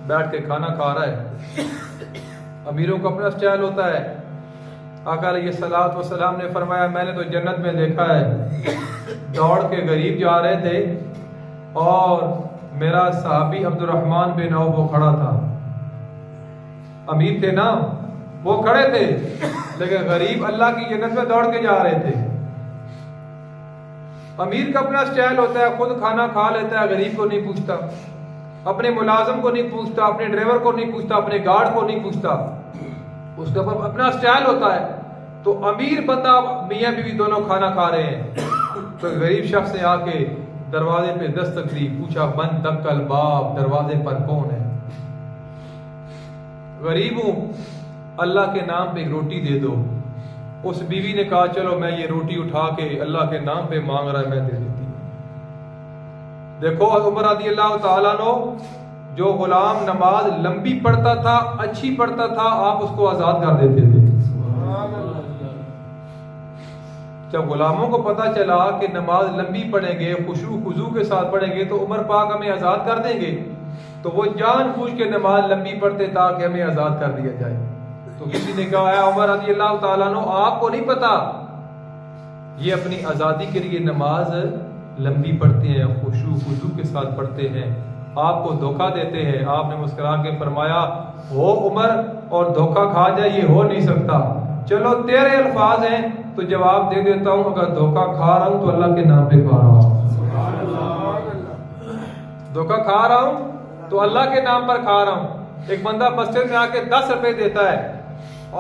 بیٹھ کے کھانا کھا رہا ہے. امیروں کا اپنا سٹائل ہوتا ہے. آقا علیہ الصلوۃ والسلام نے فرمایا میں نے تو جنت میں دیکھا ہے دوڑ کے غریب جا رہے تھے اور میرا صحابی عبد الرحمن بن عوف وہ کھڑا تھا. امیر تھے نا وہ کھڑے تھے لیکن غریب اللہ کی جنت میں دوڑ کے جا رہے تھے. امیر کا اپنا سٹائل ہوتا ہے, خود کھانا کھا لیتا ہے, غریب کو نہیں پوچھتا, اپنے ملازم کو نہیں پوچھتا, اپنے ڈرائیور کو نہیں پوچھتا, اپنے گارڈ کو نہیں پوچھتا. اس کا اپنا سٹائل ہوتا ہے. تو امیر بندہ میاں بیوی دونوں کھانا کھا رہے ہیں تو غریب شخص نے آ کے دروازے پہ دستک دی, پوچھا من دق الباب, دروازے پر کون ہے؟ غریب ہوں, اللہ کے نام پہ ایک روٹی دے دو. اس بیوی نے کہا چلو میں یہ روٹی اٹھا کے اللہ کے نام پہ مانگ رہا ہے میں دے دیتی ہوں. دیکھو عمر رضی اللہ تعالیٰ عنہ جو غلام نماز لمبی پڑھتا تھا, اچھی پڑھتا تھا, آپ اس کو آزاد کر دیتے تھے. جب غلاموں کو پتا چلا کہ نماز لمبی پڑھیں گے, خشوع خضوع کے ساتھ پڑھیں گے تو عمر پاک ہمیں آزاد کر دیں گے, تو وہ جان بوجھ کے نماز لمبی پڑھتے تاکہ ہمیں آزاد کر دیا جائے. تو کسی نے کہا ہے عمر رضی اللہ تعالیٰ عنہ آپ کو نہیں پتا یہ اپنی آزادی کے لیے نماز لمبی پڑھتے ہیں, خشوع خضوع کے ساتھ پڑھتے ہیں, آپ کو دھوکہ دیتے ہیں. آپ نے مسکرا کے فرمایا ہو عمر اور دھوکہ کھا جائے یہ ہو نہیں سکتا, چلو تیرے الفاظ ہیں تو جواب دے دیتا ہوں, اگر دھوکہ کھا رہا ہوں تو اللہ کے نام پہ کھا رہا ہوں. دھوکہ کھا رہا ہوں تو اللہ کے نام پر کھا رہا ہوں. ایک بندہ مسجد میں آ کے 10 روپے دیتا ہے,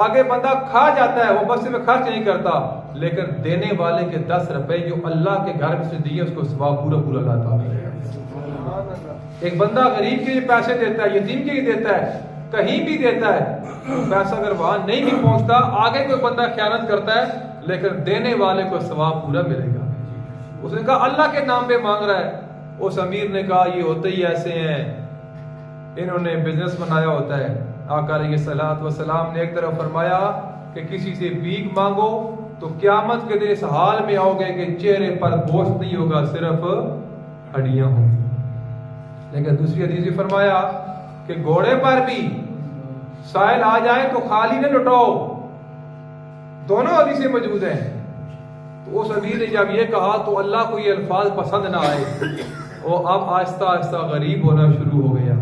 آگے بندہ کھا جاتا ہے, وہ مسجد میں خرچ نہیں کرتا, لیکن دینے والے کے 10 روپے جو اللہ کے گھر میں سے دیے اس کو ثواب پورا لاتا ہے. ایک بندہ غریب کے لیے پیسے دیتا ہے, یتیم کے لیے دیتا ہے, کہیں بھی دیتا ہے, پیسہ اگر وہاں نہیں بھی پہنچتا, آگے کوئی بندہ خیانت کرتا ہے لیکن دینے والے کو ثواب پورا ملے گا. اس نے کہا اللہ کے نام پہ مانگ رہا ہے. اس امیر نے کہا یہ ہوتے ہی ایسے ہیں, انہوں نے بزنس بنایا ہوتا ہے. آقا علیہ الصلوۃ والسلام نے ایک طرف فرمایا کہ کسی سے بھیک مانگو تو قیامت کے دن اس حال میں آؤ گے کہ چہرے پر گوشت نہیں ہوگا, صرف ہڈیاں ہوں گی. لیکن دوسری حدیث میں فرمایا کہ گھوڑے پر بھی سائل آ جائے تو خالی نہ لٹاؤ. دونوں حدیثیں موجود ہیں. تو اس امیر نے جب یہ کہا تو اللہ کو یہ الفاظ پسند نہ آئے, وہ اب آہستہ آہستہ غریب ہونا شروع ہو گیا.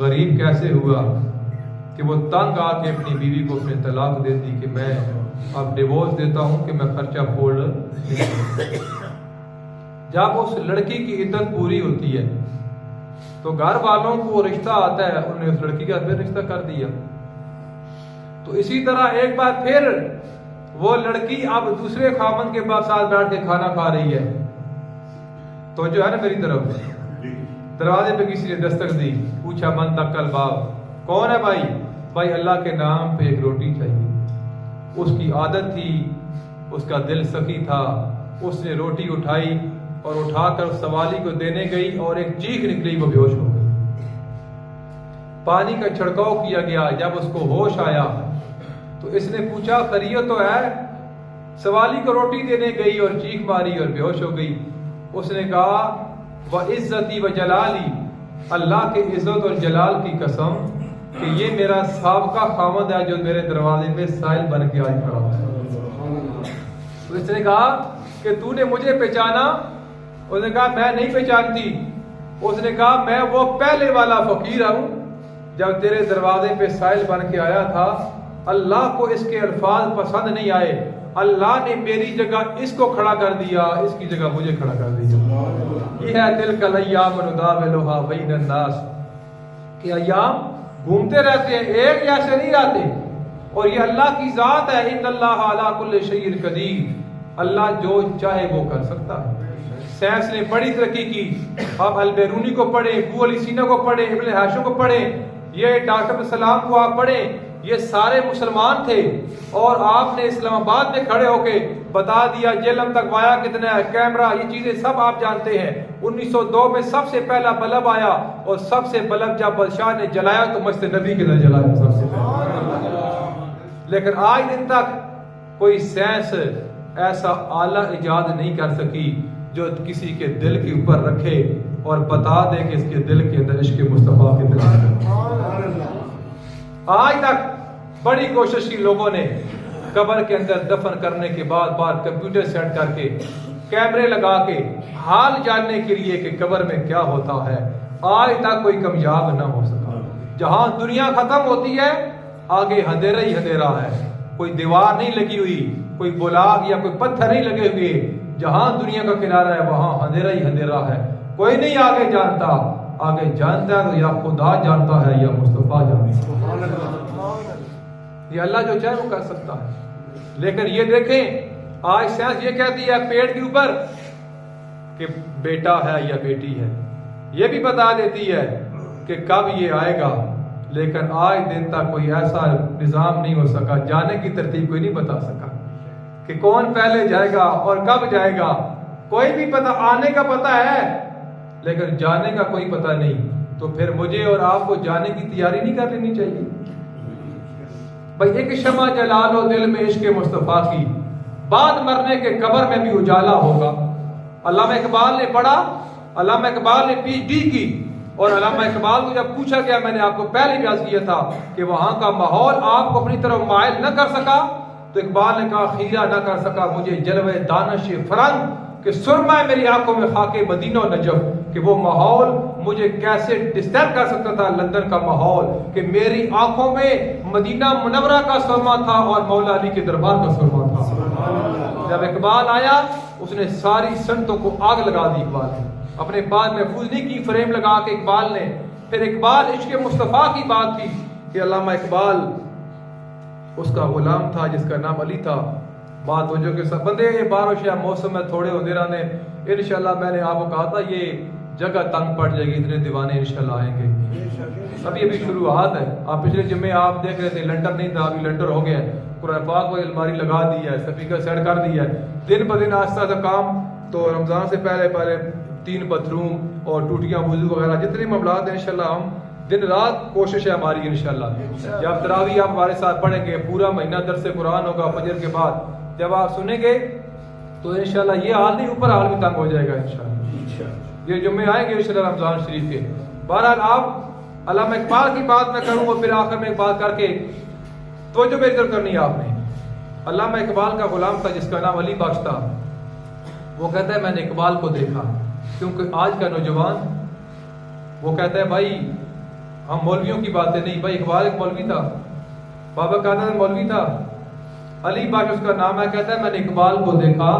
غریب کیسے ہوا کہ وہ تنگ آ کے اپنی بیوی کو اپنے طلاق دے دی کہ میں اب ڈیورس دیتا ہوں کہ میں خرچہ افورڈ نہیں کرتا. جب اس لڑکی کی عدت پوری ہوتی ہے تو گھر والوں کو رشتہ آتا ہے, انہوں نے اس لڑکی کا پھر رشتہ کر دیا. تو اسی طرح ایک بار پھر وہ لڑکی اب دوسرے خاوند کے ساتھ بیٹھ کے کھانا کھا رہی ہے. تو جو ہے نا میری طرف دروازے پہ کسی نے دستک دی, پوچھا من دق الباب, کون ہے بھائی؟ بھائی اللہ کے نام پہ ایک روٹی چاہیے. اس کی عادت تھی, اس کا دل سخی تھا, اس نے روٹی اٹھائی اور اٹھا کر سوالی کو دینے گئی اور ایک چیخ نکلی, وہ بے ہوش ہو گئی. پانی کا چھڑکاؤ کیا گیا, جب اس کو ہوش آیا تو اس نے پوچھا خیریت تو ہے؟ سوالی کو روٹی دینے گئی اور چیخ ماری اور بے ہوش ہو گئی. اس نے کہا وعزتی وجلالی, اللہ کے عزت اور جلال کی قسم کہ یہ میرا سابقہ خاوند ہے جو میرے دروازے پہ سائل بن کے آج کھڑا ہے. تو اس نے کہا کہ تو نے مجھے پہچانا؟ اس نے کہا میں نہیں پہچانتی. اس نے کہا میں وہ پہلے والا فقیر ہوں جب تیرے دروازے پہ سائل بن کے آیا تھا. اللہ کو اس کے الفاظ پسند نہیں آئے, اللہ نے میری جگہ اس کو کھڑا کر دیا, اس کی جگہ مجھے کھڑا کر دیا. یہ ہے تلک الایام نداولھا بین الناس, کہ ایام گھومتے رہتے ہیں, ایک جیسے نہیں رہتے. اور یہ اللہ کی ذات ہے, ان اللہ علی کل شیء قدیر, اللہ جو چاہے وہ کر سکتا ہے. سائنس نے بڑی ترقی کی, آپ البیرونی کو پڑھیں, ابو علی سینا کو پڑھیں, ابن ہاشم کو پڑھیں, یہ ڈاکٹر سلام کو آپ پڑھیں, یہ سارے مسلمان تھے اور آپ نے اسلام آباد میں کھڑے ہو کے بتا دیا جہلم تک وایا کتنا ہے, کیمرہ, یہ چیزیں سب آپ جانتے ہیں. 1902 میں سب سے پہلا بلب آیا اور سب سے بلب جب بادشاہ نے جلایا تو مسجد نبی کے اندر جلایا سب سے پہلا. لیکن آج دن تک کوئی سائنس ایسا آلہ ایجاد نہیں کر سکی جو کسی کے دل کے اوپر رکھے اور بتا دے کہ اس کے دل کے اندر عشق مصطفیٰ کی طرح. آج تک بڑی کوشش کی لوگوں نے قبر کے اندر دفن کرنے کے بعد بار کمپیوٹر سیٹ کر کے کیمرے لگا کے حال جاننے کے لیے کہ قبر میں کیا ہوتا ہے، آج تک کوئی کامیاب نہ ہو سکا. جہاں دنیا ختم ہوتی ہے آگے اندھیرا ہی اندھیرا ہے، کوئی دیوار نہیں لگی ہوئی، کوئی بلاگ یا کوئی پتھر نہیں لگے ہوئے. جہاں دنیا کا کنارہ ہے وہاں اندھیرا ہی اندھیرا ہے، کوئی نہیں آگے جانتا. آگے جانتا ہے تو یا خدا جانتا ہے یا مصطفیٰ جانتا ہے. یہ اللہ جو چاہے وہ کر سکتا ہے. لیکن یہ دیکھیں آج سائنس یہ کہتی ہے پیڑ کے اوپر کہ بیٹا ہے یا بیٹی ہے، یہ بھی بتا دیتی ہے کہ کب یہ آئے گا. لیکن آج دن تک کوئی ایسا نظام نہیں ہو سکا، جانے کی ترتیب کوئی نہیں بتا سکا کہ کون پہلے جائے گا اور کب جائے گا. کوئی بھی پتہ، آنے کا پتہ ہے لیکن جانے کا کوئی پتہ نہیں. تو پھر مجھے اور آپ کو جانے کی تیاری نہیں کر لینی چاہیے؟ بھائی ایک شمع جلا لو دل میں عشق مصطفیٰ کی، بعد مرنے کے قبر میں بھی اجالا ہوگا. علامہ اقبال نے پڑھا، علامہ اقبال نے PhD کی، اور علامہ اقبال کو جب پوچھا گیا، میں نے آپ کو پہلے بھی عرض کیا تھا کہ وہاں کا ماحول آپ کو اپنی طرف مائل نہ کر سکا، تو اقبال نے کہا خیرہ نہ کر سکا مجھے جلوہ دانش فرنگ کہ سرما ہے میری آنکھوں میں خاک مدینہ و نجف. کہ وہ ماحول مجھے کیسے ڈسٹرب کر سکتا تھا، لندن کا ماحول، کہ میری آنکھوں میں مدینہ منورہ کا سرما تھا اور مولا علی کے دربار کا سرما تھا. جب اقبال آیا اس نے ساری سنتوں کو آگ لگا دی. اقبال نے اپنے بات محفوظ نہیں کی، فریم لگا کے اقبال نے. پھر اقبال عشق مصطفیٰ کی بات کی کہ علامہ اقبال اس کا غلام تھا جس کا نام علی تھا. بات ہو جو کہ سب بندے یہ بارو شاہ موسم میں تھوڑے ہوتے رہنے. انشاءاللہ میں نے آپ کو کہا تھا یہ جگہ تنگ پڑ جائے گی، اتنے دیوانے انشاءاللہ آئیں گے. ابھی شروعات ہے. آپ پچھلے جمعے آپ دیکھ رہے تھے لنٹر نہیں تھا، ابھی لنٹر ہو گیا ہے. قرآن پاک کو الماری لگا دی ہے، سپیکر سیٹ کر دیا ہے. دن بدن آہستہ آہستہ کام. تو رمضان سے پہلے 3 باتھ روم اور ٹوٹیاں وضو وغیرہ جتنے معاملات ہیں انشاءاللہ ہم دن رات کوشش ہے ہماری انشاءاللہ. جب تراویح آپ ہمارے ساتھ پڑھیں گے، پورا مہینہ درس قرآن ہوگا فجر کے بعد، جب آپ سنیں گے تو انشاءاللہ یہ حال نہیں، اوپر حال بھی تنگ ہو جائے گا انشاءاللہ. یہ جمعے آئیں گے انشاءاللہ رمضان شریف کے. بہرحال آپ علامہ اقبال کی بات میں کروں اور پھر آخر میں ایک بات کر کے توجہ میری طرف کرنی ہے آپ نے. علامہ اقبال کا غلام تھا جس کا نام علی بخش تھا. وہ کہتا ہے میں نے اقبال کو دیکھا، کیونکہ آج کا نوجوان وہ کہتا ہے بھائی ہم مولویوں کی باتیں نہیں. بھائی اقبال ایک مولوی تھا، بابا قادر مولوی تھا، علی بخش اس کا نام ہے. کہتا ہے میں نے اقبال کو دیکھا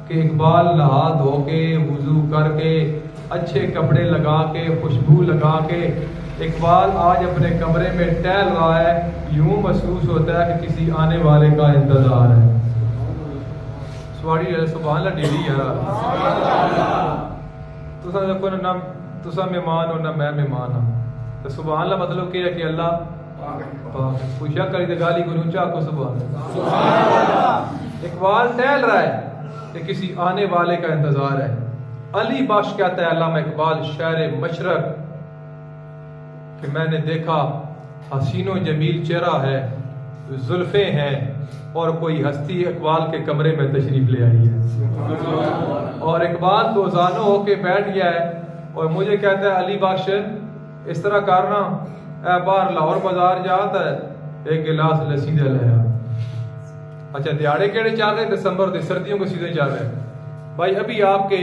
کہ اقبال نہا دھو کے وضو کر کے اچھے کپڑے لگا کے خوشبو لگا کے اقبال آج اپنے کمرے میں ٹہل رہا ہے. یوں محسوس ہوتا ہے کہ کسی آنے والے کا انتظار ہے. سواڑی سبحان اللہ ڈیلی یار تسا مہمان ہو نہ میں مہمان ہوں. تو سبحان اللہ مطلب کیا ہے کہ اللہ کوئی شک کری تو گالی کو اونچا کو سبحان اللہ. اقبال ٹہل رہا ہے کہ کسی آنے والے کا انتظار ہے. علی بخش کہتا ہے علامہ اقبال شاعر مشرق کہ میں نے دیکھا حسین و جمیل چہرہ ہے، زلفیں ہیں اور کوئی ہستی اقبال کے کمرے میں تشریف لے آئی ہے. اور اقبال تو زانو ہو کے بیٹھ گیا ہے اور مجھے کہتا ہے علی بخش اس طرح کرنا اے باہر لاہور بازار جاتا ہے ایک گلاس لسی دے لیا. اچھا دیہڑے کیڑے چل رہے ہیں؟ دسمبر دے سردیوں کے سیزن چل رہے ہیں. بھائی ابھی آپ کے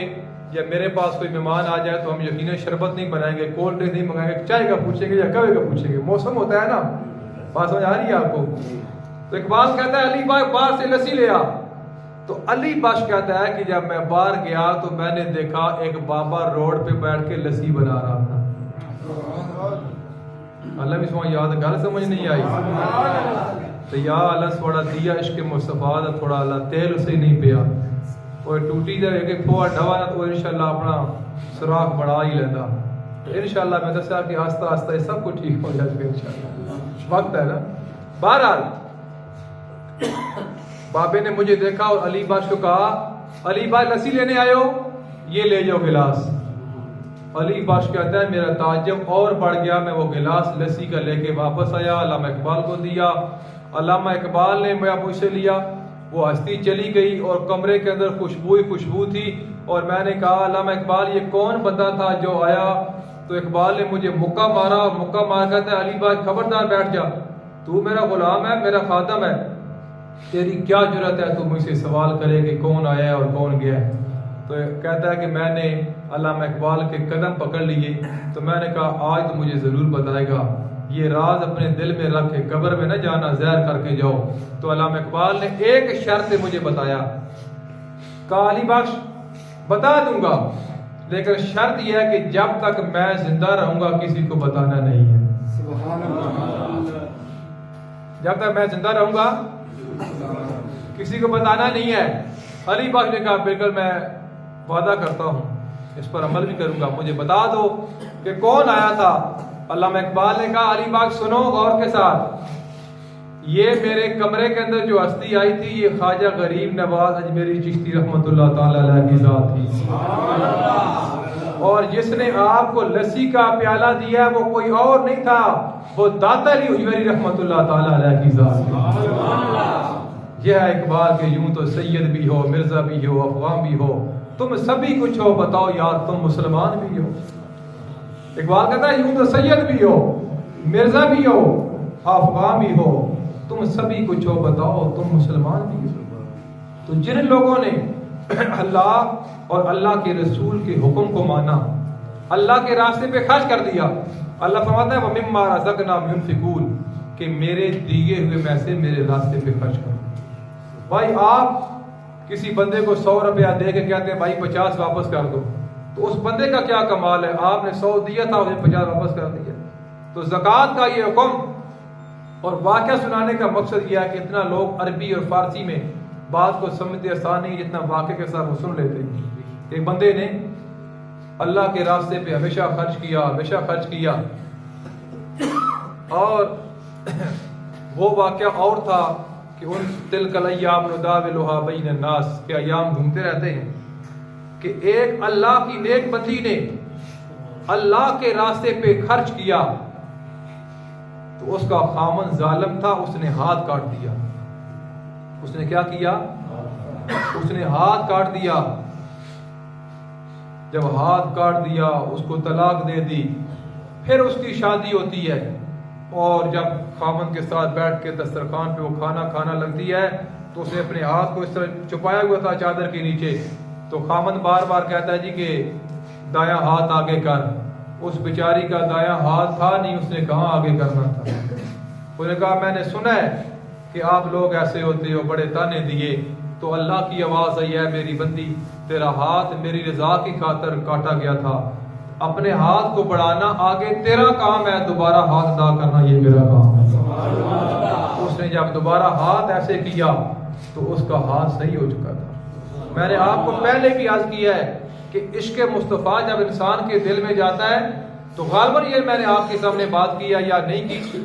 یا میرے پاس کوئی مہمان آ جائے تو ہم یقیناً شربت نہیں بنائیں گے، کولڈ ڈرنک نہیں منگائیں گے، چائے کا پوچھیں گے یا کبے کا پوچھیں گے. موسم ہوتا ہے نا، بات سمجھ آ رہی ہے آپ کو؟ تو اقبال کہتا ہے علی بھائی باہر سے لسی لے آ. تو علی بخش کہتا ہے کہ جب میں باہر گیا تو میں نے دیکھا ایک بابا روڈ پہ بیٹھ کے لسی بنا رہا تھا. اللہ بھی سمجھ یاد گل سمجھ نہیں آئی تو یا اللہ تھوڑا دیا عشق مصطفیٰ دا تھوڑا اللہ تیل اسے نہیں پیا اور ٹوٹی جائے کہ پھوا ڈوا نہ تو انشاءاللہ اپنا سراخ بڑھا ہی لینا. انشاءاللہ میں دسیا کہ آہستہ آہستہ سب کچھ ٹھیک ہو جائے گا انشاءاللہ، وقت ہے نا. بہرحال بابے نے مجھے دیکھا اور علی بخش کو کہا علی بھائی لسی لینے آئے ہو، یہ لے جاؤ گلاس. علی بخش کہتا ہے میرا تعجب اور بڑھ گیا. میں وہ گلاس لسی کا لے کے واپس آیا، علامہ اقبال کو دیا. علامہ اقبال نے مجھ سے لیا. وہ ہستی چلی گئی اور کمرے کے اندر خوشبو ہی خوشبو تھی. اور میں نے کہا علامہ اقبال یہ کون بندہ تھا جو آیا؟ تو اقبال نے مجھے مکہ مارا اور مکہ مار کہتے ہیں علی بھائی خبردار بیٹھ جا، تو میرا غلام ہے، میرا خادم ہے، تیری کیا جرأت ہے تو مجھ سے سوال کرے کہ کون آیا ہے اور کون گیا ہے؟ تو کہتا ہے کہ میں نے علامہ اقبال کے قدم پکڑ لیے. تو میں نے کہا آج تو مجھے ضرور بتائے گا، یہ راز اپنے دل میں رکھ کے قبر میں نہ جانا، زہر کر کے جاؤ. تو علامہ اقبال نے ایک شرط مجھے بتایا، کہا علی بخش بتا دوں گا لیکن شرط یہ ہے کہ جب تک میں زندہ رہوں گا کسی کو بتانا نہیں ہے. سبحان اللہ. جب تک میں زندہ رہوں گا کسی کو بتانا نہیں ہے. علی بخش نے کہا بالکل میں وعدہ کرتا ہوں، اس پر عمل بھی کروں گا، مجھے بتا دو کہ کون آیا تھا. علامہ اقبال نے کہا علی بخش سنو غور کے ساتھ، یہ میرے کمرے کے اندر جو ہستی آئی تھی یہ خواجہ غریب نواز اجمیری چشتی رحمۃ اللہ تعالی علیہ کی ذات تھی. اور جس نے آپ کو لسی کا پیالہ دیا وہ کوئی اور نہیں تھا، وہ داتا علی اجمیری رحمۃ اللہ تعالی علیہ کی ذات تھی. یہ ہے اقبال کہ یوں تو سید بھی ہو، مرزا بھی ہو، افغان بھی ہو، تم سبھی کچھ ہو، بتاؤ یار تم مسلمان بھی ہو. اقبال کہتا ہے یوں تو سید بھی ہو، مرزا بھی ہو، افغان بھی ہو، تم سبھی کچھ ہو، بتاؤ تم مسلمان بھی ہو. تو جن لوگوں نے اللہ اور اللہ کے رسول کے حکم کو مانا، اللہ کے راستے پہ خرچ کر دیا، اللہ فرماتا ہے وَمِمَّا رَزَقْنَاهُمْ يُنْفِقُونَ کہ میرے دیے ہوئے میں سے میرے راستے پہ خرچ کرو. بھائی آپ کسی بندے کو 100 روپیہ دے کے کہتے ہیں بھائی 50 واپس کر دو، تو اس بندے کا کیا کمال ہے؟ آپ نے 100 دیا تھا، اسے 50 واپس کر دیا. تو زکوٰۃ کا یہ حکم اور واقعہ سنانے کا مقصد یہ ہے کہ اتنا لوگ عربی اور فارسی میں بات کو سمجھتے آسان نہیں جتنا واقعے کے ساتھ وہ سن لیتے ہیں. ایک بندے نے اللہ کے راستے پہ ہمیشہ خرچ کیا اور وہ واقعہ اور تھا کہ ان تلک الایام نداولها بین الناس کے ایام گھومتے رہتے ہیں کہ ایک اللہ کی نیک بندی نے اللہ کے راستے پہ خرچ کیا تو اس کا خامن ظالم تھا، اس نے ہاتھ کاٹ دیا. اس نے کیا کیا؟ اس نے ہاتھ کاٹ دیا. جب ہاتھ کاٹ دیا اس کو طلاق دے دی، پھر اس کی شادی ہوتی ہے اور جب خامن کے ساتھ بیٹھ کے دسترخوان پہ وہ کھانا کھانا لگتی ہے تو اس نے اپنے ہاتھ کو اس طرح چھپایا ہوا تھا چادر کے نیچے. تو خامن بار بار کہتا ہے جی کہ دایاں ہاتھ آگے کر. اس بیچاری کا دایاں ہاتھ تھا نہیں، اس نے کہاں آگے کرنا تھا. اس نے کہا میں نے سنا ہے کہ آپ لوگ ایسے ہوتے ہو، بڑے تانے دیے. تو اللہ کی آواز آئی ہے میری بندی تیرا ہاتھ میری رضا کی خاطر کاٹا گیا تھا، اپنے ہاتھ کو بڑھانا آگے تیرا کام ہے، دوبارہ ہاتھ ادا کرنا یہ میرا کام ہے. اس نے جب دوبارہ ہاتھ ایسے کیا تو اس کا ہاتھ صحیح ہو چکا تھا. میں نے آپ کو پہلے بھی عرض کیا ہے کہ عشق مصطفیٰ جب انسان کے دل میں جاتا ہے تو غالباً یہ میں نے آپ کے سامنے بات کی یا نہیں کی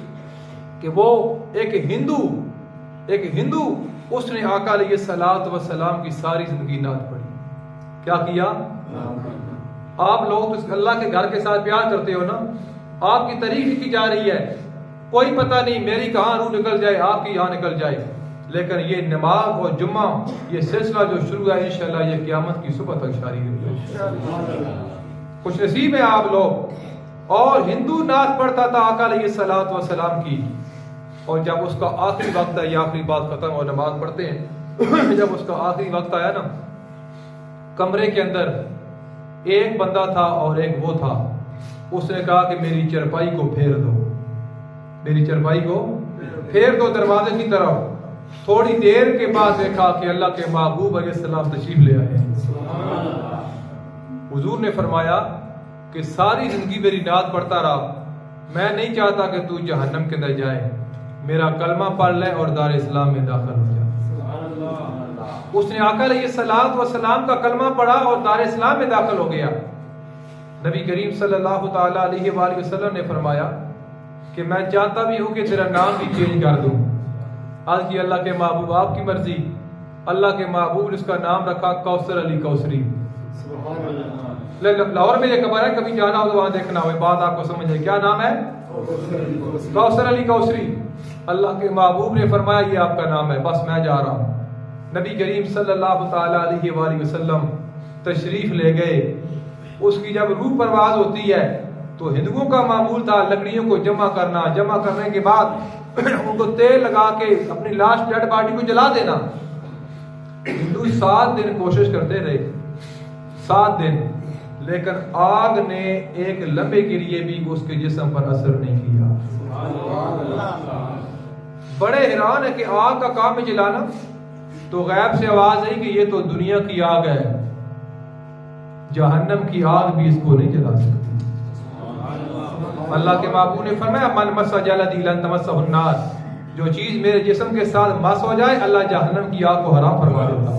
کہ وہ ایک ہندو اس نے آقا علیہ الصلوۃ والسلام کی ساری زندگی نعت پڑھی. کیا کیا؟ آپ لوگ تو اللہ کے گھر کے ساتھ پیار کرتے ہو نا، آپ کی تعریف لکھی جا رہی ہے، کوئی پتہ نہیں میری کہاں روح نکل جائے، آپ کی یہاں نکل جائے، لیکن یہ نماز اور جمعہ یہ سلسلہ جو شروع ہے انشاءاللہ یہ قیامت کی صبح تک جاری رہے. خوش نصیب ہیں آپ لوگ. اور ہندو نعت پڑھتا تھا آقا علیہ الصلوۃ والسلام کی، اور جب اس کا آخری وقت ہے، یہ آخری بات ختم اور نماز پڑھتے ہیں، جب اس کا آخری وقت آیا نا، کمرے کے اندر ایک بندہ تھا اور ایک وہ تھا. اس نے کہا کہ میری چرپائی کو پھیر دو، میری چرپائی کو پھیر دو دروازے کی طرف. تھوڑی دیر کے بعد دیکھا کہ اللہ کے محبوب علیہ السلام تشریف لے آئے. حضور نے فرمایا کہ ساری زندگی میری نعت پڑھتا رہا، میں نہیں چاہتا کہ تو جہنم کے اندر جائے، میرا کلمہ پڑھ لے اور دار اسلام میں داخل ہو جائے. اس نے آقا علیہ الصلوۃ والسلام کا کلمہ پڑھا اور دار اسلام میں داخل ہو گیا. نبی کریم صلی اللہ تعالی علیہ وآلہ وسلم نے فرمایا کہ میں چاہتا بھی ہوں کہ تیرا نام بھی چینج کر دوں. آج کی اللہ کے محبوب آپ کی مرضی، اللہ کے محبوب نے اس کا نام رکھا کوثر علی کوثری. لاہور میں یہ خبر ہے، کبھی جانا ہو تو وہاں دیکھنا ہو، بات آپ کو سمجھ ہے. کیا نام ہے؟ کوثر علی کوثری. اللہ کے محبوب نے فرمایا یہ آپ کا نام ہے، بس میں جا رہا ہوں. نبی کریم صلی اللہ تعالیٰ علیہ وآلہ وسلم تشریف لے گئے. اس کی جب روح پرواز ہوتی ہے تو ہندوؤں کا معمول تھا لکڑیوں کو جمع کرنے کے بعد ان کو تیل لگا کے اپنی لاش ڈیڈ باڈی کو جلا دینا. ہندو 7 دن کوشش کرتے رہے، 7 دن، لیکن آگ نے ایک لمبے کے لیے بھی اس کے جسم پر اثر نہیں کیا. بڑے حیران ہے کہ آگ کا کام ہے جلانا. تو غیب سے آواز آئی کہ یہ تو دنیا کی آگ ہے، جہنم کی آگ بھی اس کو نہیں جلا سکتی. اللہ کے محبوب نے فرمایا من مس جلدی لن تمسہ النار، جو چیز میرے جسم کے ساتھ مس ہو جائے اللہ جہنم کی آگ کو حرام فرما دیتا.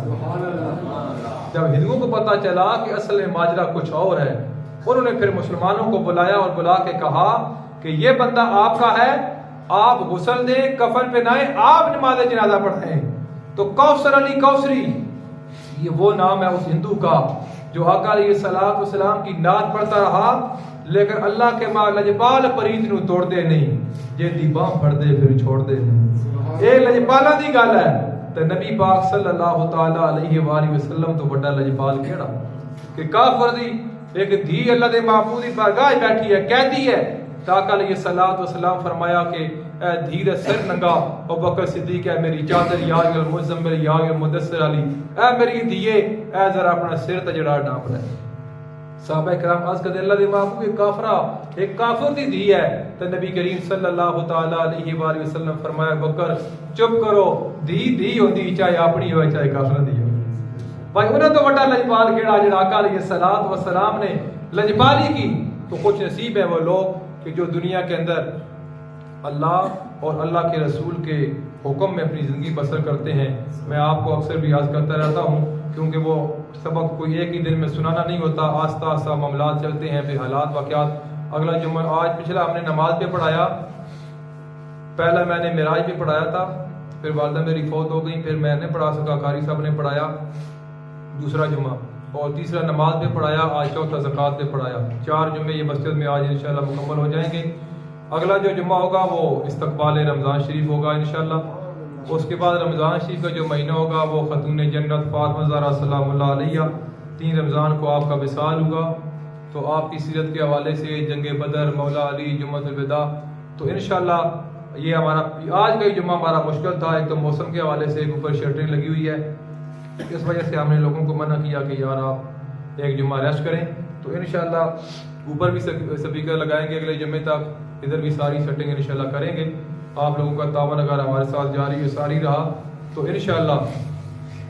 جب ہندوؤں کو پتا چلا کہ اصل ماجرا کچھ اور ہے، انہوں نے پھر مسلمانوں کو بلایا اور بلا کے کہا کہ یہ بندہ آپ کا ہے، آپ غسل دیں، کفن پہنائیں، آپ نماز جنازہ پڑھیں. تو کوثر علی کوثری یہ وہ نام ہے اس ہندو کا جو آقا علیہ الصلوۃ والسلام کی نعت پڑھتا رہا، لیکن اللہ کے ماں لجپال پریت نو توڑ دے نہیں، جے دی باں پھڑ دے پھر چھوڑ دے نہیں. اے لجپالا دی گل ہے تے نبی پاک صلی اللہ تعالی علیہ وآلہ وسلم تو بڑا لجپال کیڑا کہ کافر دی ایک دھی اللہ دے محبوب دی بارگاہ بیٹھی ہے، قیدی ہے. آقا علیہ الصلوۃ والسلام فرمایا کہ اے دھی سر ننگا، ابوبکر صدیق ہے میری چادر یا المزمل یا المدثر علی، اے میری دھیے اے ذرا اپنا سر تے جڑا ڈانپ لے. صحابہ کرام عرض کرتے اللہ دے محبوب ایک کافرہ ایک کافر دی دھی ہے. تو نبی کریم صلی اللہ تعالی علیہ وآلہ وسلم فرمایا بکر چپ کرو، دھی ہوندی چاہے اپنی ہوئے چاہے کافر دی ہوئے. بھائی انہوں تو بڑا لجپال کیڑا جڑا آقا علیہ الصلوۃ والسلام نے لجپالی کی. تو کچھ نصیب ہے وہ لوگ کہ جو دنیا کے اندر اللہ اور اللہ کے رسول کے حکم میں اپنی زندگی بسر کرتے ہیں. میں آپ کو اکثر بھی یاد کرتا رہتا ہوں کیونکہ وہ سبق کوئی ایک ہی دن میں سنانا نہیں ہوتا، آہستہ آہستہ معاملات چلتے ہیں، پھر حالات واقعات. اگلا جمعہ آج پچھلا ہم نے نماز پہ پڑھایا، پہلا میں نے معراج پہ پڑھایا تھا، پھر والدہ میری فوت ہو گئی، پھر میں نے پڑھا سکا، قاری صاحب نے پڑھایا دوسرا جمعہ، اور تیسرا نماز پہ پڑھایا، آج چوتھا زکوٰۃ پہ پڑھایا. 4 جمعے یہ مسجد میں آج انشاءاللہ مکمل ہو جائیں گے. اگلا جو جمعہ ہوگا وہ استقبال رمضان شریف ہوگا انشاءاللہ. اس کے بعد رمضان شریف کا جو مہینہ ہوگا وہ خاتون جنت فاطمہ زہرا سلام اللہ علیہ 3 رمضان کو آپ کا وصال ہوگا. تو آپ کی سیرت کے حوالے سے جنگ بدر، مولا علی، جمعۃ الوداع، تو انشاءاللہ یہ ہمارا آج کا جمعہ ہمارا مشکل تھا. ایک تو موسم کے حوالے سے اوپر شٹریں لگی ہوئی ہے، اس وجہ سے ہم نے لوگوں کو منع کیا کہ یار آپ ایک جمعہ ریسٹ کریں. تو انشاءاللہ اوپر بھی سپیکر لگائیں گے اگلے جمعے تک، ادھر بھی ساری سیٹنگ انشاءاللہ کریں گے. آپ لوگوں کا تعاون اگر ہمارے ساتھ جاری و ساری رہا تو انشاءاللہ